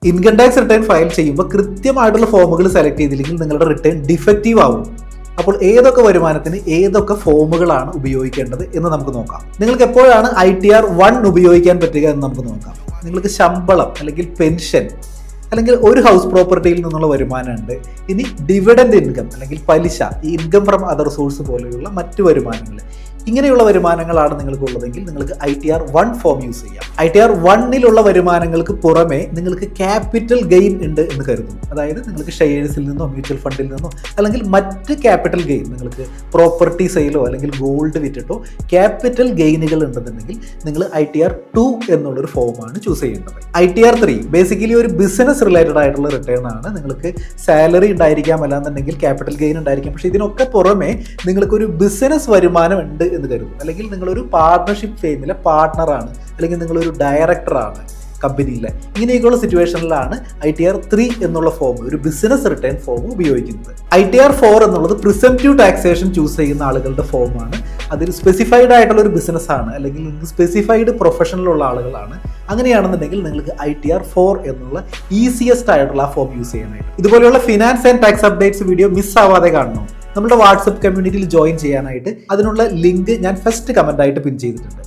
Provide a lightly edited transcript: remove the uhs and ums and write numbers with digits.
Income tax return file ചെയ്യുമ്പോൾ കൃത്യമായിട്ടുള്ള ഫോമുകൾ സെലക്ട് ചെയ്തില്ലെങ്കിൽ നിങ്ങളുടെ റിട്ടേൺ ഡിഫക്റ്റീവ് ആവും. അപ്പോൾ ഏതൊക്കെ വരുമാനത്തിന് ഏതൊക്കെ ഫോമുകളാണ് ഉപയോഗിക്കേണ്ടത് എന്ന് നമുക്ക് നോക്കാം. നിങ്ങൾക്ക് എപ്പോഴാണ് ITR 1 ഉപയോഗിക്കാൻ പറ്റുക എന്ന് നമുക്ക് നോക്കാം. നിങ്ങൾക്ക് ശമ്പളം അല്ലെങ്കിൽ പെൻഷൻ അല്ലെങ്കിൽ ഒരു ഹൗസ് പ്രോപ്പർട്ടിയിൽ നിന്നുള്ള വരുമാനമുണ്ട്. ഇനി ഡിവിഡൻഡ് ഇൻകം അല്ലെങ്കിൽ പലിശ, ഈ ഇൻകം ഫ്രം അതർ സോഴ്സ് പോലെയുള്ള മറ്റു വരുമാനങ്ങൾ, ഇങ്ങനെയുള്ള വരുമാനങ്ങളാണ് നിങ്ങൾക്കുള്ളതെങ്കിൽ നിങ്ങൾക്ക് ITR 1 ഫോം യൂസ് ചെയ്യാം. ITR 1 വരുമാനങ്ങൾക്ക് പുറമെ നിങ്ങൾക്ക് ക്യാപിറ്റൽ ഗെയിൻ ഉണ്ട് എന്ന് കരുതുന്നു. അതായത് നിങ്ങൾക്ക് ഷെയർസിൽ നിന്നോ മ്യൂച്വൽ ഫണ്ടിൽ നിന്നോ അല്ലെങ്കിൽ മറ്റ് ക്യാപിറ്റൽ ഗെയിൻ, നിങ്ങൾക്ക് പ്രോപ്പർട്ടി സെയിലോ അല്ലെങ്കിൽ ഗോൾഡ് വിറ്റിട്ടോ ക്യാപിറ്റൽ ഗെയിനുകൾ ഉണ്ടെന്നുണ്ടെങ്കിൽ നിങ്ങൾ ITR 2 എന്നുള്ളൊരു ഫോമാണ് ചൂസ് ചെയ്യേണ്ടത്. ITR 3 ബേസിക്കലി ഒരു ബിസിനസ് റിലേറ്റഡ് ആയിട്ടുള്ള റിട്ടേൺ ആണ്. നിങ്ങൾക്ക് സാലറി ഉണ്ടായിരിക്കാം, അല്ലാന്നുണ്ടെങ്കിൽ ക്യാപിറ്റൽ ഗെയിൻ ഉണ്ടായിരിക്കാം. പക്ഷേ ഇതിനൊക്കെ പുറമെ നിങ്ങൾക്കൊരു ബിസിനസ് വരുമാനം ഉണ്ട് എന്ന് കരുതും. അല്ലെങ്കിൽ നിങ്ങളൊരു പാർട്ണർഷിപ്പ് ഫേമിലെ പാർട്ട്ണറാണ്, അല്ലെങ്കിൽ നിങ്ങളൊരു ഡയറക്ടറാണ് കമ്പനിയിലെ. ഇങ്ങനെയൊക്കെയുള്ള സിറ്റുവേഷനിലാണ് ITR 3 എന്നുള്ള ഫോം, ഒരു ബിസിനസ് റിട്ടേൺ ഫോം ഉപയോഗിക്കുന്നത്. ITR 4 എന്നുള്ളത് പ്രിസംപ്റ്റീവ് ടാക്സേഷൻ ചൂസ് ചെയ്യുന്ന ആളുകളുടെ ഫോമാണ്. അതിൽ സ്പെസിഫൈഡ് ആയിട്ടുള്ള ഒരു ബിസിനസ് ആണ്, അല്ലെങ്കിൽ നിങ്ങൾക്ക് സ്പെസിഫൈഡ് പ്രൊഫഷനിലുള്ള ആളുകളാണ്. അങ്ങനെയാണെന്നുണ്ടെങ്കിൽ നിങ്ങൾക്ക് ITR 4 എന്നുള്ള ഈസിയസ്റ്റ് ആയിട്ടുള്ള ആ ഫോം യൂസ് ചെയ്യാനായിട്ട്. ഇതുപോലെയുള്ള finance and tax updates video miss ആവാതെ കാണണം. നമ്മുടെ വാട്സപ്പ് കമ്മ്യൂണിറ്റിയിൽ ജോയിൻ ചെയ്യാനായിട്ട് അതിനുള്ള ലിങ്ക് ഞാൻ ഫസ്റ്റ് കമന്റ് ആയിട്ട് പിൻ ചെയ്തിട്ടുണ്ട്.